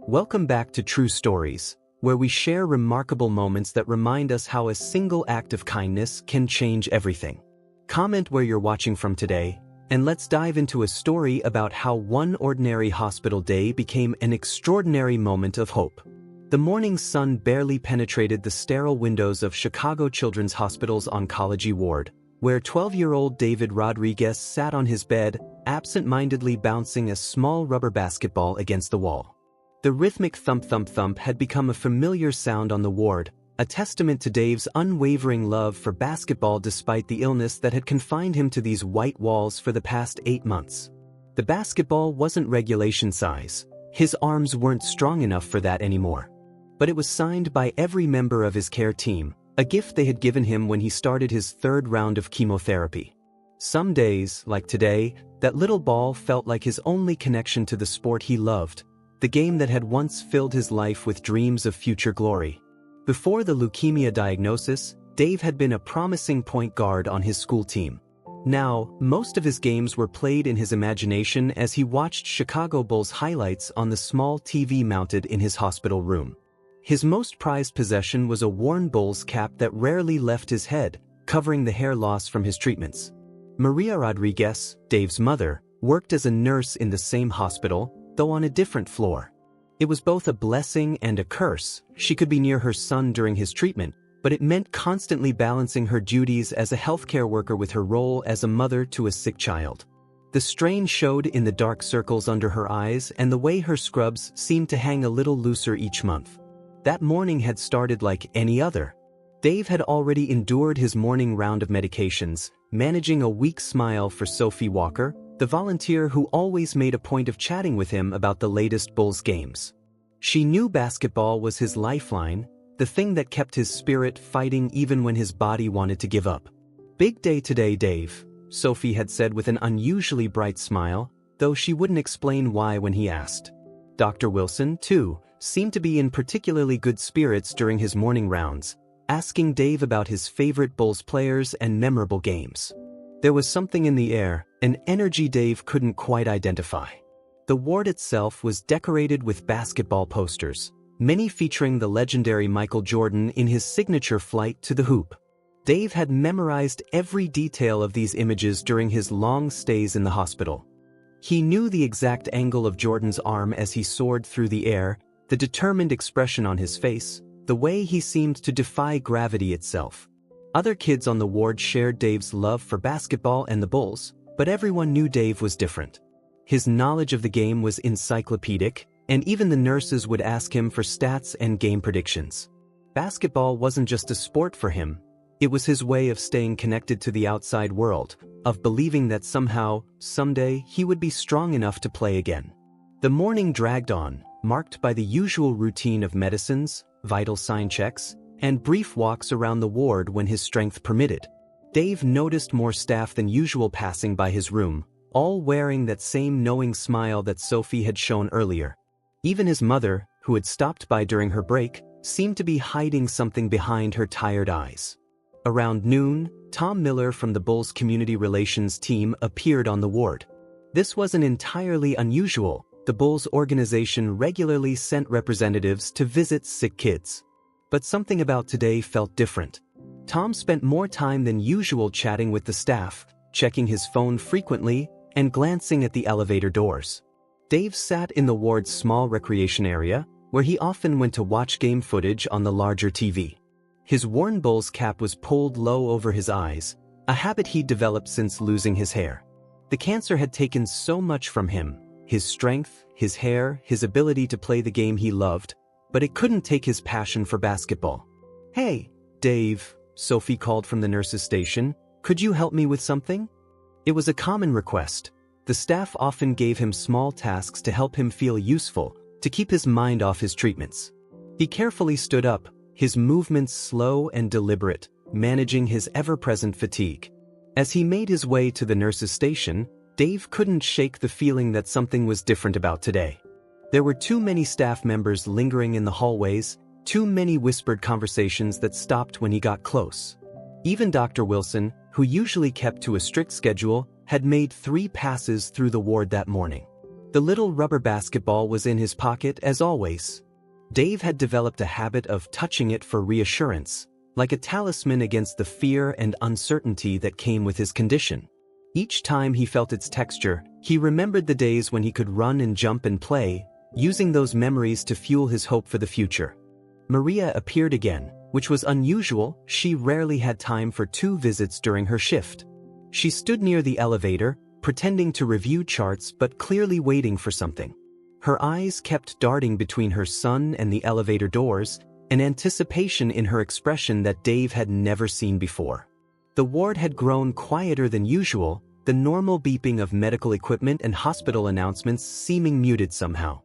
Welcome back to True Stories, where we share remarkable moments that remind us how a single act of kindness can change everything. Comment where you're watching from today, and let's dive into a story about how one ordinary hospital day became an extraordinary moment of hope. The morning sun barely penetrated the sterile windows of Chicago Children's Hospital's oncology ward, where 12-year-old David Rodriguez sat on his bed, absent-mindedly bouncing a small rubber basketball against the wall. The rhythmic thump-thump-thump had become a familiar sound on the ward, a testament to Dave's unwavering love for basketball despite the illness that had confined him to these white walls for the past 8 months. The basketball wasn't regulation size. His arms weren't strong enough for that anymore. But it was signed by every member of his care team, a gift they had given him when he started his 3rd round of chemotherapy. Some days, like today, that little ball felt like his only connection to the sport he loved, the game that had once filled his life with dreams of future glory. Before the leukemia diagnosis, Dave had been a promising point guard on his school team. Now, most of his games were played in his imagination as he watched Chicago Bulls highlights on the small TV mounted in his hospital room. His most prized possession was a worn Bulls cap that rarely left his head, covering the hair loss from his treatments. Maria Rodriguez, Dave's mother, worked as a nurse in the same hospital, though on a different floor. It was both a blessing and a curse. She could be near her son during his treatment, but it meant constantly balancing her duties as a healthcare worker with her role as a mother to a sick child. The strain showed in the dark circles under her eyes and the way her scrubs seemed to hang a little looser each month. That morning had started like any other. Dave had already endured his morning round of medications, managing a weak smile for Sophie Walker, the volunteer who always made a point of chatting with him about the latest Bulls games. She knew basketball was his lifeline, the thing that kept his spirit fighting even when his body wanted to give up. "Big day today, Dave," Sophie had said with an unusually bright smile, though she wouldn't explain why when he asked. Dr. Wilson, too, seemed to be in particularly good spirits during his morning rounds, asking Dave about his favorite Bulls players and memorable games. There was something in the air, an energy Dave couldn't quite identify. The ward itself was decorated with basketball posters, many featuring the legendary Michael Jordan in his signature flight to the hoop. Dave had memorized every detail of these images during his long stays in the hospital. He knew the exact angle of Jordan's arm as he soared through the air, the determined expression on his face, the way he seemed to defy gravity itself. Other kids on the ward shared Dave's love for basketball and the Bulls, but everyone knew Dave was different. His knowledge of the game was encyclopedic, and even the nurses would ask him for stats and game predictions. Basketball wasn't just a sport for him. It was his way of staying connected to the outside world, of believing that somehow, someday, he would be strong enough to play again. The morning dragged on, marked by the usual routine of medicines, vital sign checks, and brief walks around the ward when his strength permitted. Dave noticed more staff than usual passing by his room, all wearing that same knowing smile that Sophie had shown earlier. Even his mother, who had stopped by during her break, seemed to be hiding something behind her tired eyes. Around noon, Tom Miller from the Bulls community relations team appeared on the ward. This wasn't entirely unusual. The Bulls organization regularly sent representatives to visit sick kids. But something about today felt different. Tom spent more time than usual chatting with the staff, checking his phone frequently, and glancing at the elevator doors. Dave sat in the ward's small recreation area, where he often went to watch game footage on the larger TV. His worn Bulls cap was pulled low over his eyes, a habit he'd developed since losing his hair. The cancer had taken so much from him, his strength, his hair, his ability to play the game he loved, but it couldn't take his passion for basketball. "Hey, Dave," Sophie called from the nurse's station, "could you help me with something?" It was a common request. The staff often gave him small tasks to help him feel useful, to keep his mind off his treatments. He carefully stood up, his movements slow and deliberate, managing his ever-present fatigue. As he made his way to the nurse's station, Dave couldn't shake the feeling that something was different about today. There were too many staff members lingering in the hallways, too many whispered conversations that stopped when he got close. Even Dr. Wilson, who usually kept to a strict schedule, had made 3 passes through the ward that morning. The little rubber basketball was in his pocket as always. Dave had developed a habit of touching it for reassurance, like a talisman against the fear and uncertainty that came with his condition. Each time he felt its texture, he remembered the days when he could run and jump and play, using those memories to fuel his hope for the future. Maria appeared again, which was unusual. She rarely had time for 2 visits during her shift. She stood near the elevator, pretending to review charts but clearly waiting for something. Her eyes kept darting between her son and the elevator doors, an anticipation in her expression that Dave had never seen before. The ward had grown quieter than usual, the normal beeping of medical equipment and hospital announcements seeming muted somehow.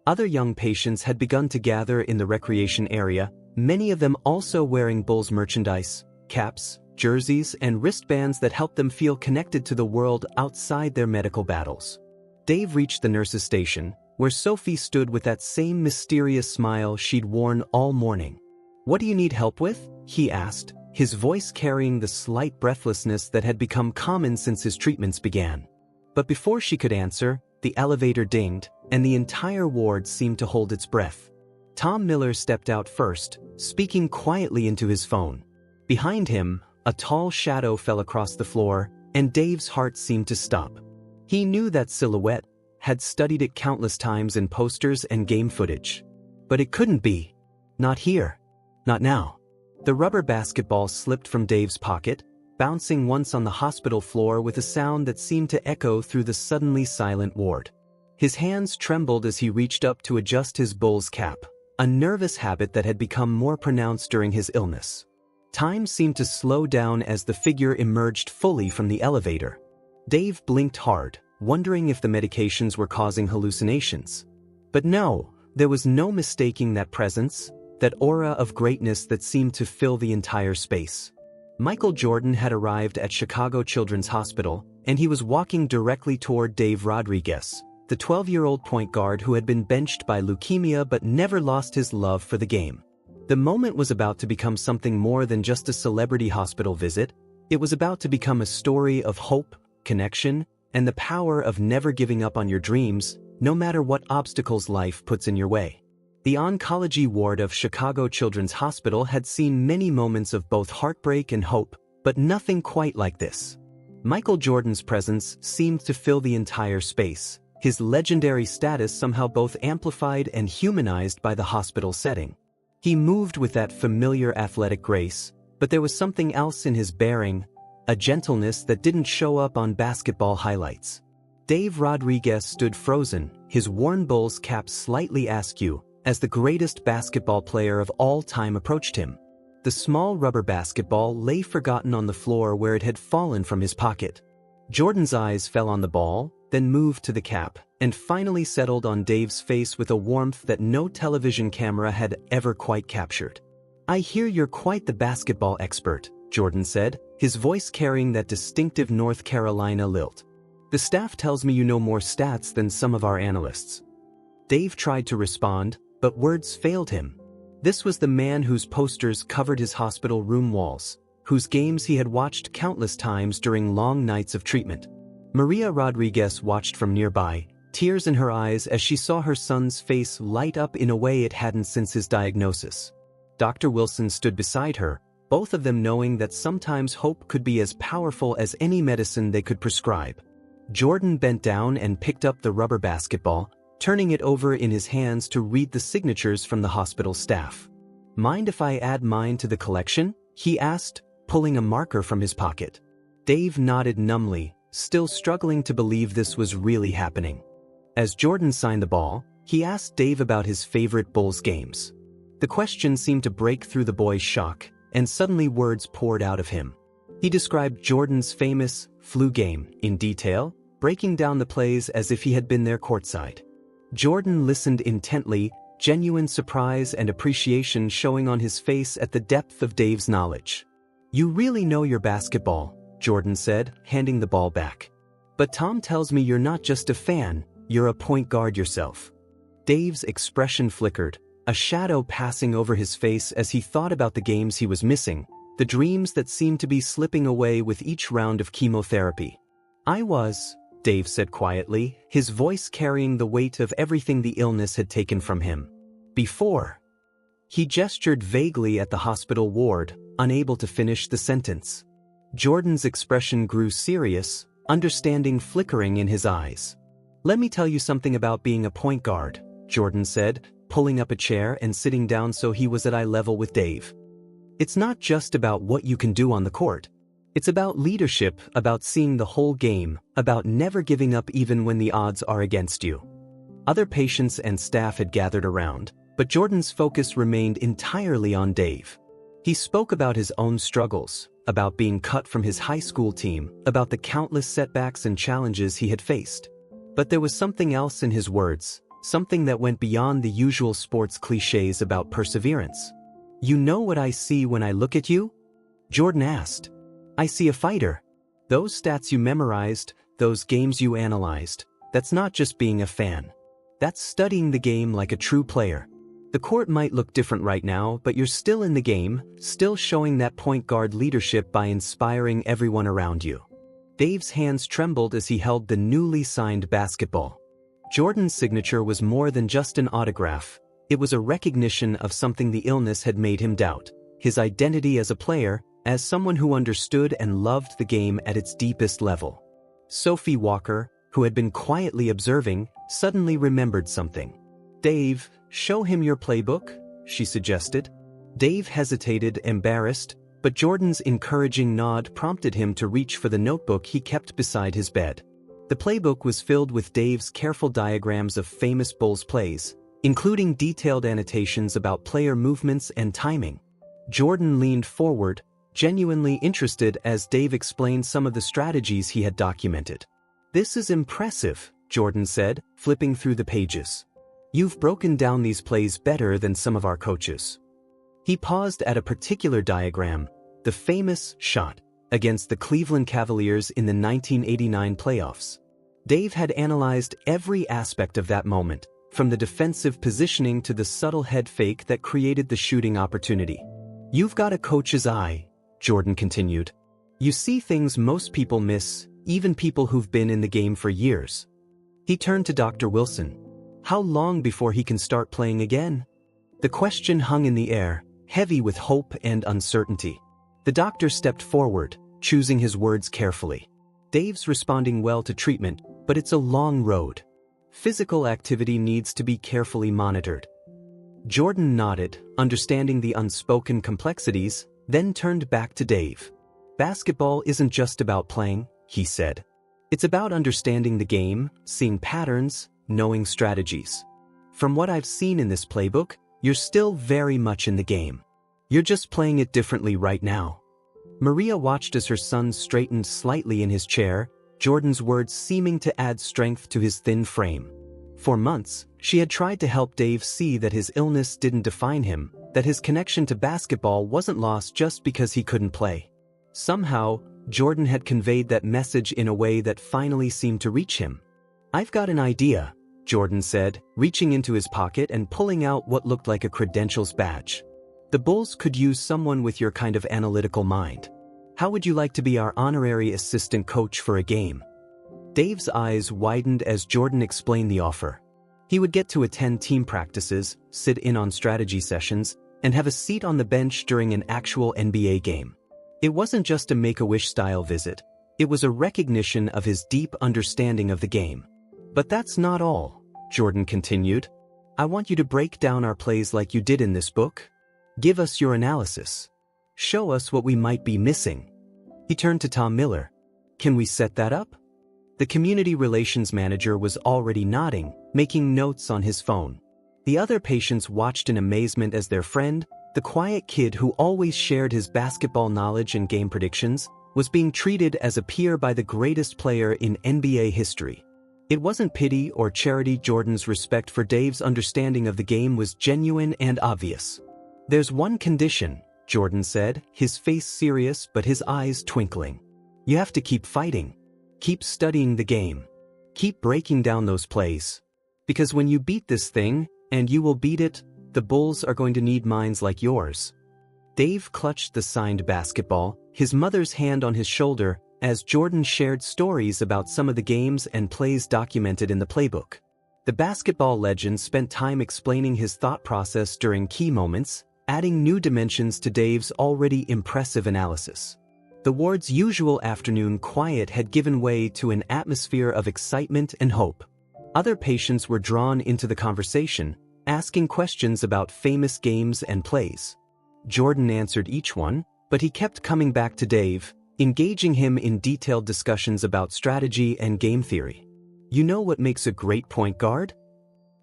Other young patients had begun to gather in the recreation area, many of them also wearing Bulls merchandise, caps, jerseys, and wristbands that helped them feel connected to the world outside their medical battles. Dave reached the nurse's station, where Sophie stood with that same mysterious smile she'd worn all morning. "What do you need help with?" he asked, his voice carrying the slight breathlessness that had become common since his treatments began. But before she could answer, the elevator dinged, and the entire ward seemed to hold its breath. Tom Miller stepped out first, speaking quietly into his phone. Behind him, a tall shadow fell across the floor, and Dave's heart seemed to stop. He knew that silhouette, had studied it countless times in posters and game footage. But it couldn't be. Not here. Not now. The rubber basketball slipped from Dave's pocket, bouncing once on the hospital floor with a sound that seemed to echo through the suddenly silent ward. His hands trembled as he reached up to adjust his Bulls cap, a nervous habit that had become more pronounced during his illness. Time seemed to slow down as the figure emerged fully from the elevator. Dave blinked hard, wondering if the medications were causing hallucinations. But no, there was no mistaking that presence, that aura of greatness that seemed to fill the entire space. Michael Jordan had arrived at Chicago Children's Hospital, and he was walking directly toward Dave Rodriguez, the 12-year-old point guard who had been benched by leukemia but never lost his love for the game. The moment was about to become something more than just a celebrity hospital visit. It was about to become a story of hope, connection, and the power of never giving up on your dreams, no matter what obstacles life puts in your way. The oncology ward of Chicago Children's Hospital had seen many moments of both heartbreak and hope, but nothing quite like this. Michael Jordan's presence seemed to fill the entire space, his legendary status somehow both amplified and humanized by the hospital setting. He moved with that familiar athletic grace, but there was something else in his bearing, a gentleness that didn't show up on basketball highlights. Dave Rodriguez stood frozen, his worn Bulls cap slightly askew, as the greatest basketball player of all time approached him. The small rubber basketball lay forgotten on the floor where it had fallen from his pocket. Jordan's eyes fell on the ball, then moved to the cap, and finally settled on Dave's face with a warmth that no television camera had ever quite captured. "I hear you're quite the basketball expert," Jordan said, his voice carrying that distinctive North Carolina lilt. "The staff tells me you know more stats than some of our analysts." Dave tried to respond, but words failed him. This was the man whose posters covered his hospital room walls, whose games he had watched countless times during long nights of treatment. Maria Rodriguez watched from nearby, tears in her eyes as she saw her son's face light up in a way it hadn't since his diagnosis. Dr. Wilson stood beside her, both of them knowing that sometimes hope could be as powerful as any medicine they could prescribe. Jordan bent down and picked up the rubber basketball, turning it over in his hands to read the signatures from the hospital staff. "Mind if I add mine to the collection?" he asked, pulling a marker from his pocket. Dave nodded numbly, still struggling to believe this was really happening. As Jordan signed the ball, he asked Dave about his favorite Bulls games. The question seemed to break through the boy's shock, and suddenly words poured out of him. He described Jordan's famous flu game in detail, breaking down the plays as if he had been there courtside. Jordan listened intently, genuine surprise and appreciation showing on his face at the depth of Dave's knowledge. "You really know your basketball," Jordan said, handing the ball back. "But Tom tells me you're not just a fan, you're a point guard yourself." Dave's expression flickered, a shadow passing over his face as he thought about the games he was missing, the dreams that seemed to be slipping away with each round of chemotherapy. "I was," Dave said quietly, his voice carrying the weight of everything the illness had taken from him. Before. He gestured vaguely at the hospital ward, unable to finish the sentence. Jordan's expression grew serious, understanding flickering in his eyes. Let me tell you something about being a point guard, Jordan said, pulling up a chair and sitting down so he was at eye level with Dave. It's not just about what you can do on the court. It's about leadership, about seeing the whole game, about never giving up even when the odds are against you. Other patients and staff had gathered around, but Jordan's focus remained entirely on Dave. He spoke about his own struggles, about being cut from his high school team, about the countless setbacks and challenges he had faced. But there was something else in his words, something that went beyond the usual sports cliches about perseverance. You know what I see when I look at you? Jordan asked. I see a fighter. Those stats you memorized, those games you analyzed, that's not just being a fan. That's studying the game like a true player. The court might look different right now, but you're still in the game, still showing that point guard leadership by inspiring everyone around you. Dave's hands trembled as he held the newly signed basketball. Jordan's signature was more than just an autograph. It was a recognition of something the illness had made him doubt, his identity as a player, as someone who understood and loved the game at its deepest level. Sophie Walker, who had been quietly observing, suddenly remembered something. Dave, show him your playbook, she suggested. Dave hesitated, embarrassed, but Jordan's encouraging nod prompted him to reach for the notebook he kept beside his bed. The playbook was filled with Dave's careful diagrams of famous Bulls plays, including detailed annotations about player movements and timing. Jordan leaned forward, genuinely interested as Dave explained some of the strategies he had documented. This is impressive, Jordan said, flipping through the pages. You've broken down these plays better than some of our coaches. He paused at a particular diagram, the famous shot against the Cleveland Cavaliers in the 1989 playoffs. Dave had analyzed every aspect of that moment, from the defensive positioning to the subtle head fake that created the shooting opportunity. You've got a coach's eye, Jordan continued. You see things most people miss, even people who've been in the game for years. He turned to Dr. Wilson. How long before he can start playing again? The question hung in the air, heavy with hope and uncertainty. The doctor stepped forward, choosing his words carefully. Dave's responding well to treatment, but it's a long road. Physical activity needs to be carefully monitored. Jordan nodded, understanding the unspoken complexities, then turned back to Dave. Basketball isn't just about playing, he said. It's about understanding the game, seeing patterns, knowing strategies. From what I've seen in this playbook, you're still very much in the game. You're just playing it differently right now. Maria watched as her son straightened slightly in his chair, Jordan's words seeming to add strength to his thin frame. For months, she had tried to help Dave see that his illness didn't define him, that his connection to basketball wasn't lost just because he couldn't play. Somehow, Jordan had conveyed that message in a way that finally seemed to reach him. I've got an idea, Jordan said, reaching into his pocket and pulling out what looked like a credentials badge. The Bulls could use someone with your kind of analytical mind. How would you like to be our honorary assistant coach for a game? Dave's eyes widened as Jordan explained the offer. He would get to attend team practices, sit in on strategy sessions, and have a seat on the bench during an actual NBA game. It wasn't just a Make-A-Wish style visit. It was a recognition of his deep understanding of the game. But that's not all, Jordan continued. I want you to break down our plays like you did in this book. Give us your analysis. Show us what we might be missing. He turned to Tom Miller. Can we set that up? The community relations manager was already nodding, making notes on his phone. The other patients watched in amazement as their friend, the quiet kid who always shared his basketball knowledge and game predictions, was being treated as a peer by the greatest player in NBA history. It wasn't pity or charity. Jordan's respect for Dave's understanding of the game was genuine and obvious. There's one condition, Jordan said, his face serious but his eyes twinkling. You have to keep fighting. Keep studying the game. Keep breaking down those plays. Because when you beat this thing, and you will beat it, the Bulls are going to need minds like yours. Dave clutched the signed basketball, his mother's hand on his shoulder, as Jordan shared stories about some of the games and plays documented in the playbook. The basketball legend spent time explaining his thought process during key moments, adding new dimensions to Dave's already impressive analysis. The ward's usual afternoon quiet had given way to an atmosphere of excitement and hope. Other patients were drawn into the conversation, asking questions about famous games and plays. Jordan answered each one, but he kept coming back to Dave, engaging him in detailed discussions about strategy and game theory. "You know what makes a great point guard?"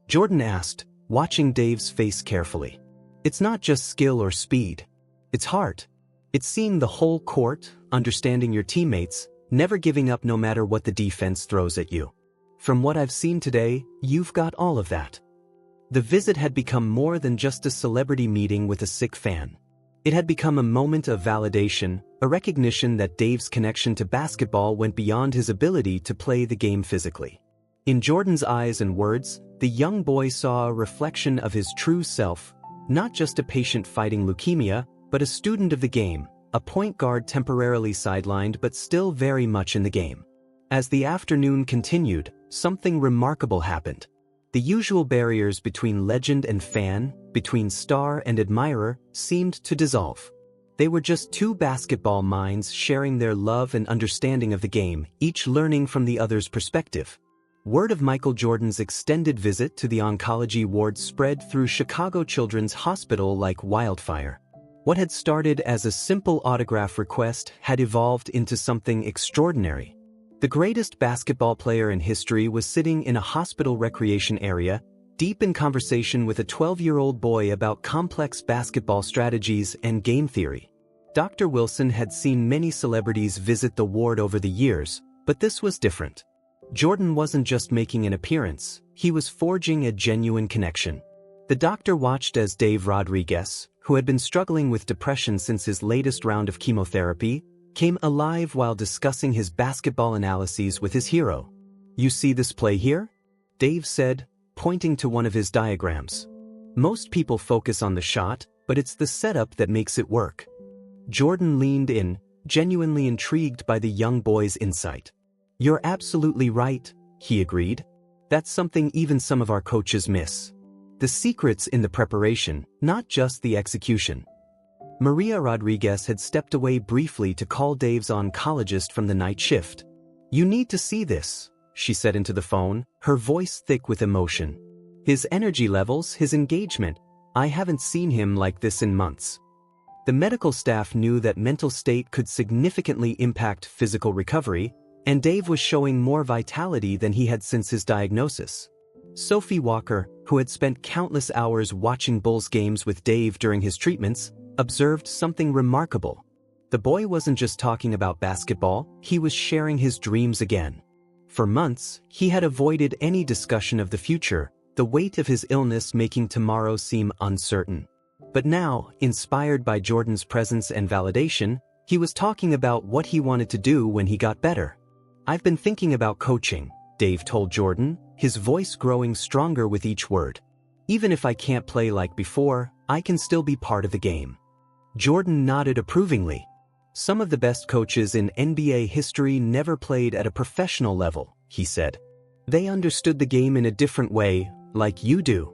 Jordan asked, watching Dave's face carefully. "It's not just skill or speed. It's heart. It's seeing the whole court, understanding your teammates, never giving up no matter what the defense throws at you. From what I've seen today, you've got all of that." The visit had become more than just a celebrity meeting with a sick fan. It had become a moment of validation, a recognition that Dave's connection to basketball went beyond his ability to play the game physically. In Jordan's eyes and words, the young boy saw a reflection of his true self, not just a patient fighting leukemia, but a student of the game, a point guard temporarily sidelined but still very much in the game. As the afternoon continued, something remarkable happened. The usual barriers between legend and fan, between star and admirer, seemed to dissolve. They were just two basketball minds sharing their love and understanding of the game, each learning from the other's perspective. Word of Michael Jordan's extended visit to the oncology ward spread through Chicago Children's Hospital like wildfire. What had started as a simple autograph request had evolved into something extraordinary. The greatest basketball player in history was sitting in a hospital recreation area, deep in conversation with a 12-year-old boy about complex basketball strategies and game theory. Dr. Wilson had seen many celebrities visit the ward over the years, but this was different. Jordan wasn't just making an appearance, he was forging a genuine connection. The doctor watched as Dave Rodriguez, who had been struggling with depression since his latest round of chemotherapy, came alive while discussing his basketball analyses with his hero. "You see this play here?" Dave said, pointing to one of his diagrams. "Most people focus on the shot, but it's the setup that makes it work." Jordan leaned in, genuinely intrigued by the young boy's insight. "You're absolutely right," he agreed. "That's something even some of our coaches miss. The secret's in the preparation, not just the execution." Maria Rodriguez had stepped away briefly to call Dave's oncologist from the night shift. "You need to see this," she said into the phone, her voice thick with emotion. "His energy levels, his engagement, I haven't seen him like this in months." The medical staff knew that mental state could significantly impact physical recovery, and Dave was showing more vitality than he had since his diagnosis. Sophie Walker, who had spent countless hours watching Bulls games with Dave during his treatments, observed something remarkable. The boy wasn't just talking about basketball, he was sharing his dreams again. For months, he had avoided any discussion of the future, the weight of his illness making tomorrow seem uncertain. But now, inspired by Jordan's presence and validation, he was talking about what he wanted to do when he got better. "I've been thinking about coaching," Dave told Jordan, his voice growing stronger with each word. "Even if I can't play like before, I can still be part of the game." Jordan nodded approvingly. "Some of the best coaches in NBA history never played at a professional level," he said. "They understood the game in a different way, like you do."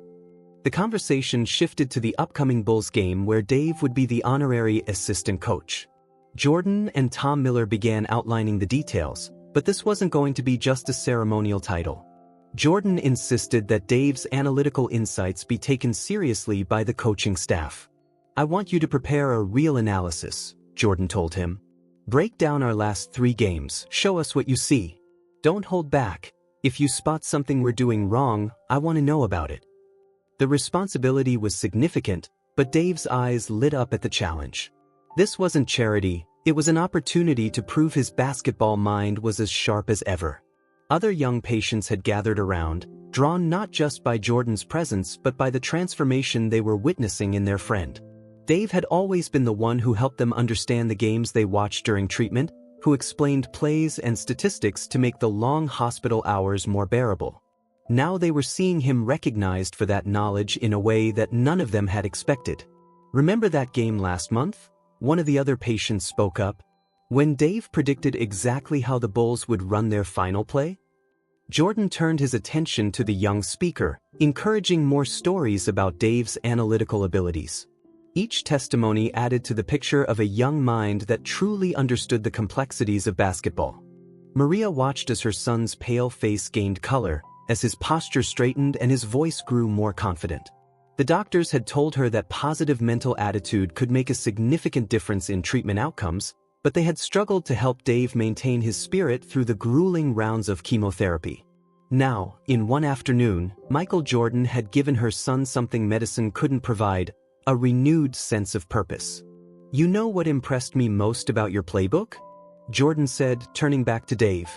The conversation shifted to the upcoming Bulls game where Dave would be the honorary assistant coach. Jordan and Tom Miller began outlining the details, but this wasn't going to be just a ceremonial title. Jordan insisted that Dave's analytical insights be taken seriously by the coaching staff. "I want you to prepare a real analysis," Jordan told him. "Break down our last 3 games, show us what you see. Don't hold back. If you spot something we're doing wrong, I want to know about it." The responsibility was significant, but Dave's eyes lit up at the challenge. This wasn't charity, it was an opportunity to prove his basketball mind was as sharp as ever. Other young patients had gathered around, drawn not just by Jordan's presence but by the transformation they were witnessing in their friend. Dave had always been the one who helped them understand the games they watched during treatment, who explained plays and statistics to make the long hospital hours more bearable. Now they were seeing him recognized for that knowledge in a way that none of them had expected. "Remember that game last month?" One of the other patients spoke up. When Dave predicted exactly how the Bulls would run their final play, Jordan turned his attention to the young speaker, encouraging more stories about Dave's analytical abilities. Each testimony added to the picture of a young mind that truly understood the complexities of basketball. Maria watched as her son's pale face gained color, as his posture straightened and his voice grew more confident. The doctors had told her that positive mental attitude could make a significant difference in treatment outcomes, but they had struggled to help Dave maintain his spirit through the grueling rounds of chemotherapy. Now, in one afternoon, Michael Jordan had given her son something medicine couldn't provide: a renewed sense of purpose. "You know what impressed me most about your playbook?" Jordan said, turning back to Dave.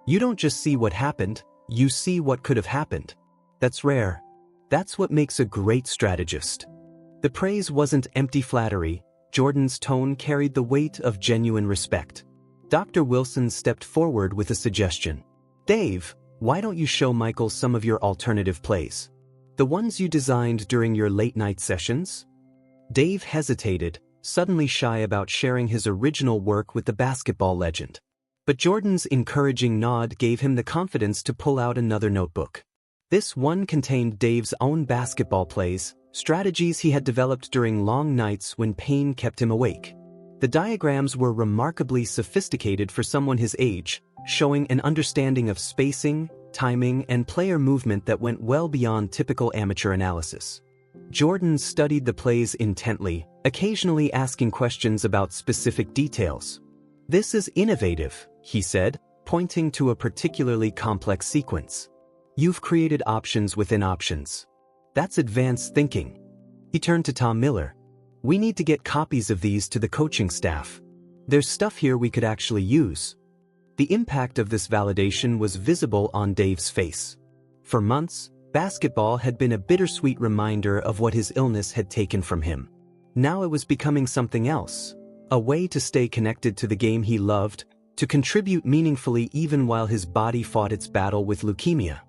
"You don't just see what happened, you see what could have happened. That's rare. That's what makes a great strategist." The praise wasn't empty flattery. Jordan's tone carried the weight of genuine respect. Dr. Wilson stepped forward with a suggestion. "Dave, why don't you show Michael some of your alternative plays? The ones you designed during your late-night sessions?" Dave hesitated, suddenly shy about sharing his original work with the basketball legend. But Jordan's encouraging nod gave him the confidence to pull out another notebook. This one contained Dave's own basketball plays, strategies he had developed during long nights when pain kept him awake. The diagrams were remarkably sophisticated for someone his age, showing an understanding of spacing, timing, and player movement that went well beyond typical amateur analysis. Jordan studied the plays intently, occasionally asking questions about specific details. "This is innovative," he said, pointing to a particularly complex sequence. "You've created options within options. That's advanced thinking." He turned to Tom Miller. "We need to get copies of these to the coaching staff. There's stuff here we could actually use." The impact of this validation was visible on Dave's face. For months, basketball had been a bittersweet reminder of what his illness had taken from him. Now it was becoming something else, a way to stay connected to the game he loved, to contribute meaningfully even while his body fought its battle with leukemia.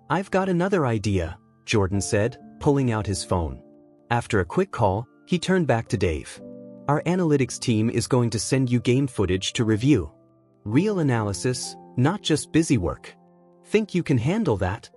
"I've got another idea," Jordan said, pulling out his phone. After a quick call, he turned back to Dave. "Our analytics team is going to send you game footage to review. Real analysis, not just busy work. Think you can handle that?"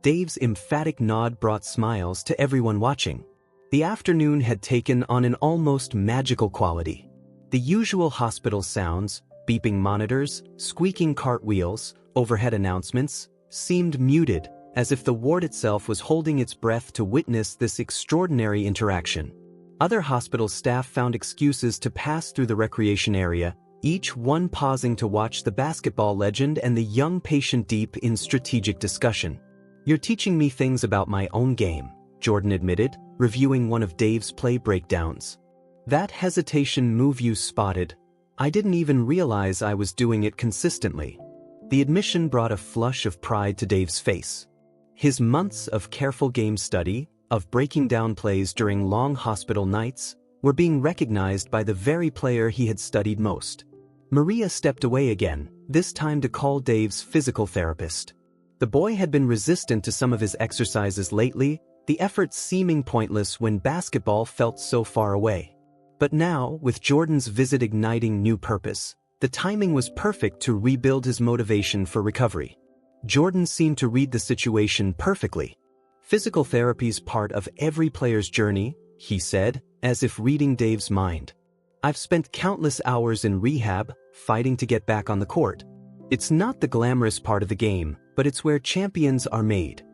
Dave's emphatic nod brought smiles to everyone watching. The afternoon had taken on an almost magical quality. The usual hospital sounds, beeping monitors, squeaking cartwheels, overhead announcements, seemed muted, as if the ward itself was holding its breath to witness this extraordinary interaction. Other hospital staff found excuses to pass through the recreation area, each one pausing to watch the basketball legend and the young patient deep in strategic discussion. "You're teaching me things about my own game," Jordan admitted, reviewing one of Dave's play breakdowns. "That hesitation move you spotted. I didn't even realize I was doing it consistently." The admission brought a flush of pride to Dave's face. His months of careful game study, of breaking down plays during long hospital nights, were being recognized by the very player he had studied most. Maria stepped away again, this time to call Dave's physical therapist. The boy had been resistant to some of his exercises lately, the effort seeming pointless when basketball felt so far away. But now, with Jordan's visit igniting new purpose, the timing was perfect to rebuild his motivation for recovery. Jordan seemed to read the situation perfectly. "Physical therapy's part of every player's journey," he said, as if reading Dave's mind. "I've spent countless hours in rehab, fighting to get back on the court. It's not the glamorous part of the game, but it's where champions are made."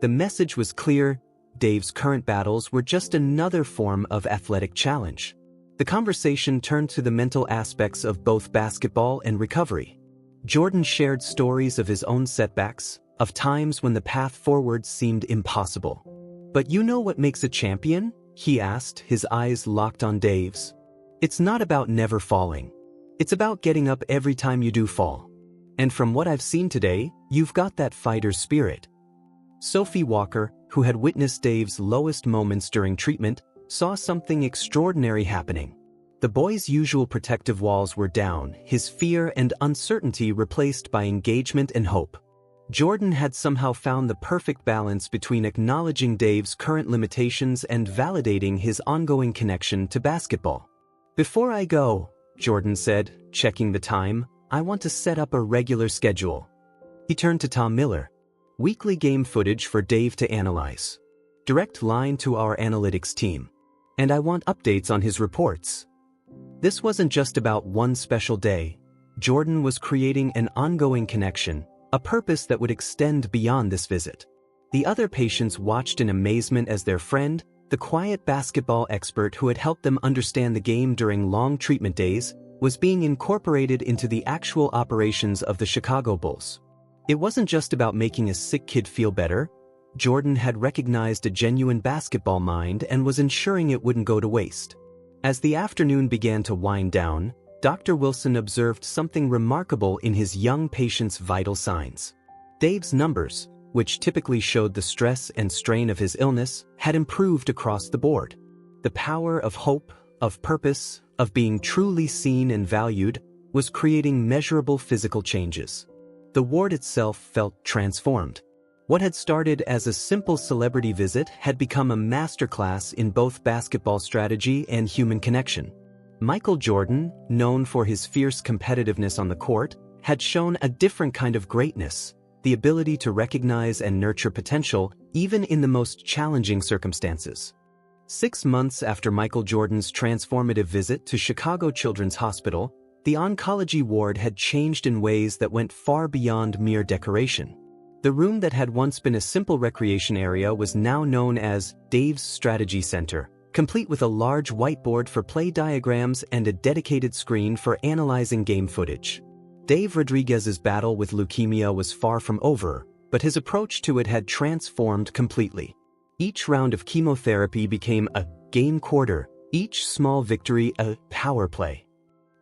The message was clear: Dave's current battles were just another form of athletic challenge. The conversation turned to the mental aspects of both basketball and recovery. Jordan shared stories of his own setbacks, of times when the path forward seemed impossible. "But you know what makes a champion?" he asked, his eyes locked on Dave's. "It's not about never falling. It's about getting up every time you do fall. And from what I've seen today, you've got that fighter spirit." Sophie Walker, who had witnessed Dave's lowest moments during treatment, saw something extraordinary happening. The boy's usual protective walls were down, his fear and uncertainty replaced by engagement and hope. Jordan had somehow found the perfect balance between acknowledging Dave's current limitations and validating his ongoing connection to basketball. "Before I go," Jordan said, checking the time. "I want to set up a regular schedule." He turned to Tom Miller. "Weekly game footage for Dave to analyze. Direct line to our analytics team. And I want updates on his reports." This wasn't just about one special day. Jordan was creating an ongoing connection, a purpose that would extend beyond this visit. The other patients watched in amazement as their friend, the quiet basketball expert who had helped them understand the game during long treatment days, was being incorporated into the actual operations of the Chicago Bulls. It wasn't just about making a sick kid feel better. Jordan had recognized a genuine basketball mind and was ensuring it wouldn't go to waste. As the afternoon began to wind down, Dr. Wilson observed something remarkable in his young patient's vital signs. Dave's numbers, which typically showed the stress and strain of his illness, had improved across the board. The power of hope, of purpose, of being truly seen and valued, was creating measurable physical changes. The ward itself felt transformed. What had started as a simple celebrity visit had become a masterclass in both basketball strategy and human connection. Michael Jordan, known for his fierce competitiveness on the court, had shown a different kind of greatness, the ability to recognize and nurture potential even in the most challenging circumstances. 6 months after Michael Jordan's transformative visit to Chicago Children's Hospital, the oncology ward had changed in ways that went far beyond mere decoration. The room that had once been a simple recreation area was now known as Dave's Strategy Center, complete with a large whiteboard for play diagrams and a dedicated screen for analyzing game footage. Dave Rodriguez's battle with leukemia was far from over, but his approach to it had transformed completely. Each round of chemotherapy became a game quarter, each small victory a power play.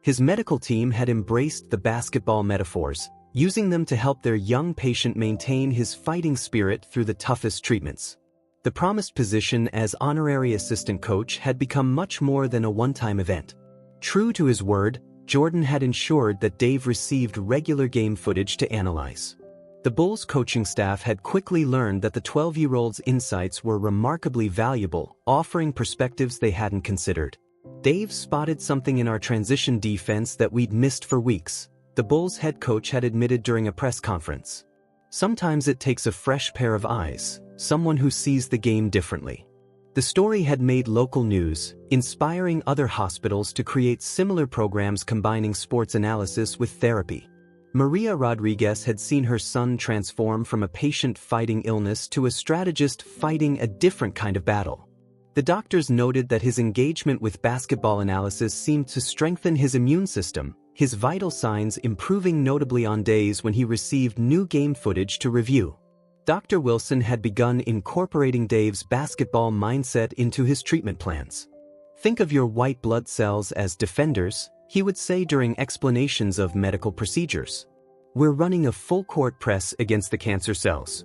His medical team had embraced the basketball metaphors, using them to help their young patient maintain his fighting spirit through the toughest treatments. The promised position as honorary assistant coach had become much more than a one-time event. True to his word, Jordan had ensured that Dave received regular game footage to analyze. The Bulls coaching staff had quickly learned that the 12-year-old's insights were remarkably valuable, offering perspectives they hadn't considered. "Dave spotted something in our transition defense that we'd missed for weeks," the Bulls head coach had admitted during a press conference. "Sometimes it takes a fresh pair of eyes, someone who sees the game differently." The story had made local news, inspiring other hospitals to create similar programs combining sports analysis with therapy. Maria Rodriguez had seen her son transform from a patient fighting illness to a strategist fighting a different kind of battle. The doctors noted that his engagement with basketball analysis seemed to strengthen his immune system, his vital signs improving notably on days when he received new game footage to review. Dr. Wilson had begun incorporating Dave's basketball mindset into his treatment plans. "Think of your white blood cells as defenders," he would say during explanations of medical procedures. "We're running a full-court press against the cancer cells."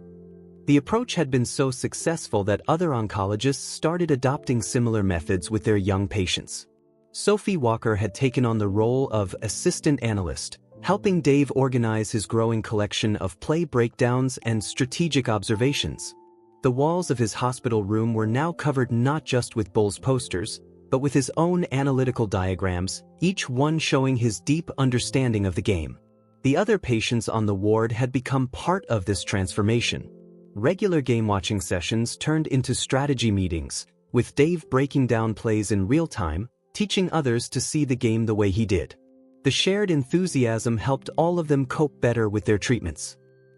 The approach had been so successful that other oncologists started adopting similar methods with their young patients. Sophie Walker had taken on the role of assistant analyst, helping Dave organize his growing collection of play breakdowns and strategic observations. The walls of his hospital room were now covered not just with Bulls posters, but with his own analytical diagrams, each one showing his deep understanding of the game. The other patients on the ward had become part of this transformation. Regular game-watching sessions turned into strategy meetings, with Dave breaking down plays in real time, teaching others to see the game the way he did. The shared enthusiasm helped all of them cope better with their treatments.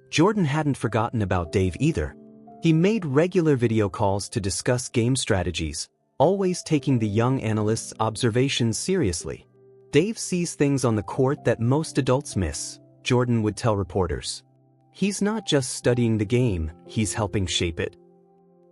Jordan hadn't forgotten about Dave either. He made regular video calls to discuss game strategies, always taking the young analyst's observations seriously. "Dave sees things on the court that most adults miss," Jordan would tell reporters. "He's not just studying the game, he's helping shape it."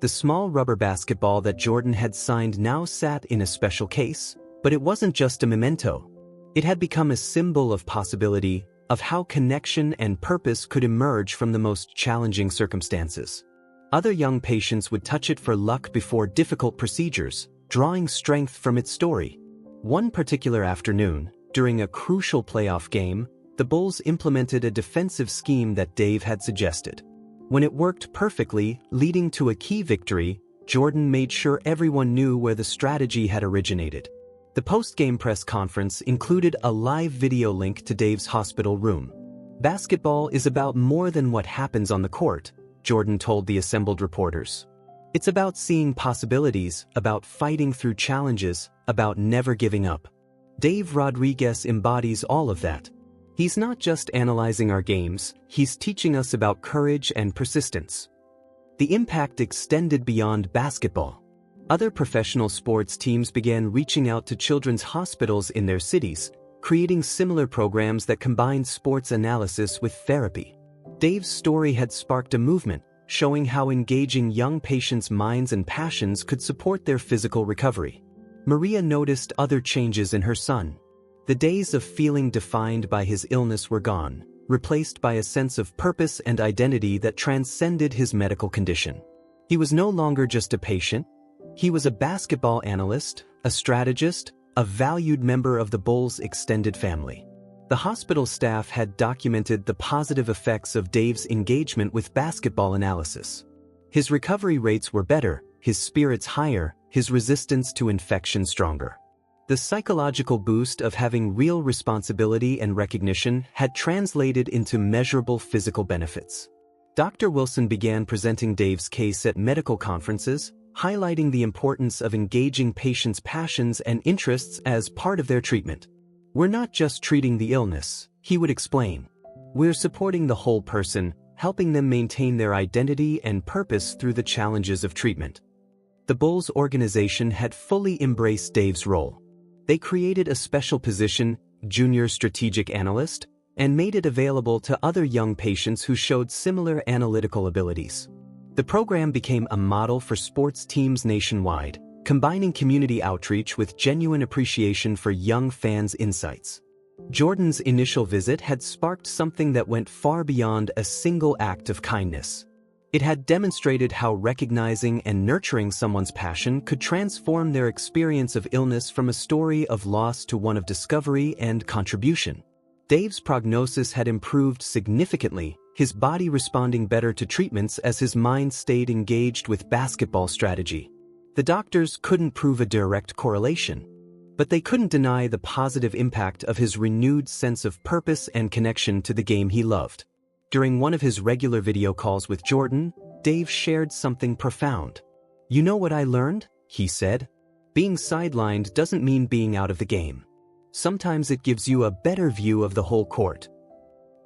The small rubber basketball that Jordan had signed now sat in a special case, but it wasn't just a memento. It had become a symbol of possibility, of how connection and purpose could emerge from the most challenging circumstances. Other young patients would touch it for luck before difficult procedures, drawing strength from its story. One particular afternoon, during a crucial playoff game, the Bulls implemented a defensive scheme that Dave had suggested. When it worked perfectly, leading to a key victory, Jordan made sure everyone knew where the strategy had originated. The post-game press conference included a live video link to Dave's hospital room. "Basketball is about more than what happens on the court," Jordan told the assembled reporters. "It's about seeing possibilities, about fighting through challenges, about never giving up." Dave Rodriguez embodies all of that. He's not just analyzing our games, he's teaching us about courage and persistence. The impact extended beyond basketball. Other professional sports teams began reaching out to children's hospitals in their cities, creating similar programs that combined sports analysis with therapy. Dave's story had sparked a movement, showing how engaging young patients' minds and passions could support their physical recovery. Maria noticed other changes in her son. The days of feeling defined by his illness were gone, replaced by a sense of purpose and identity that transcended his medical condition. He was no longer just a patient. He was a basketball analyst, a strategist, a valued member of the Bulls' extended family. The hospital staff had documented the positive effects of Dave's engagement with basketball analysis. His recovery rates were better, his spirits higher, his resistance to infection stronger. The psychological boost of having real responsibility and recognition had translated into measurable physical benefits. Dr. Wilson began presenting Dave's case at medical conferences, highlighting the importance of engaging patients' passions and interests as part of their treatment. "We're not just treating the illness," he would explain. "We're supporting the whole person, helping them maintain their identity and purpose through the challenges of treatment." The Bulls organization had fully embraced Dave's role. They created a special position, Junior Strategic Analyst, and made it available to other young patients who showed similar analytical abilities. The program became a model for sports teams nationwide, combining community outreach with genuine appreciation for young fans' insights. Jordan's initial visit had sparked something that went far beyond a single act of kindness. It had demonstrated how recognizing and nurturing someone's passion could transform their experience of illness from a story of loss to one of discovery and contribution. Dave's prognosis had improved significantly, his body responding better to treatments as his mind stayed engaged with basketball strategy. The doctors couldn't prove a direct correlation, but they couldn't deny the positive impact of his renewed sense of purpose and connection to the game he loved. During one of his regular video calls with Jordan, Dave shared something profound. "You know what I learned?" he said. "Being sidelined doesn't mean being out of the game. Sometimes it gives you a better view of the whole court."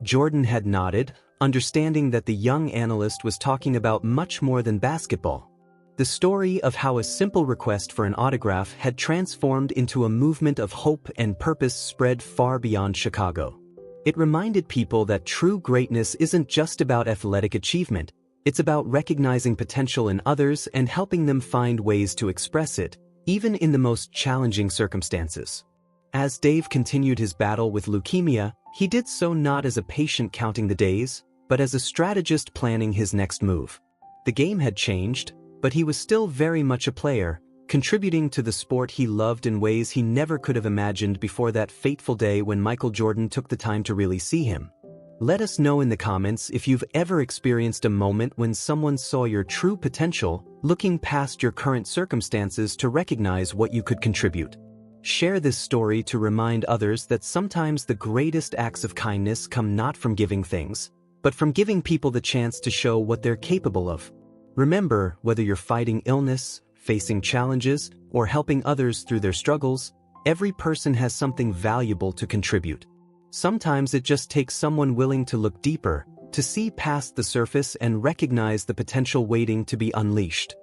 Jordan had nodded, understanding that the young analyst was talking about much more than basketball. The story of how a simple request for an autograph had transformed into a movement of hope and purpose spread far beyond Chicago. It reminded people that true greatness isn't just about athletic achievement, it's about recognizing potential in others and helping them find ways to express it, even in the most challenging circumstances. As Dave continued his battle with leukemia, he did so not as a patient counting the days, but as a strategist planning his next move. The game had changed, but he was still very much a player, contributing to the sport he loved in ways he never could have imagined before that fateful day when Michael Jordan took the time to really see him. Let us know in the comments if you've ever experienced a moment when someone saw your true potential, looking past your current circumstances to recognize what you could contribute. Share this story to remind others that sometimes the greatest acts of kindness come not from giving things, but from giving people the chance to show what they're capable of. Remember, whether you're fighting illness, facing challenges, or helping others through their struggles, every person has something valuable to contribute. Sometimes it just takes someone willing to look deeper, to see past the surface and recognize the potential waiting to be unleashed.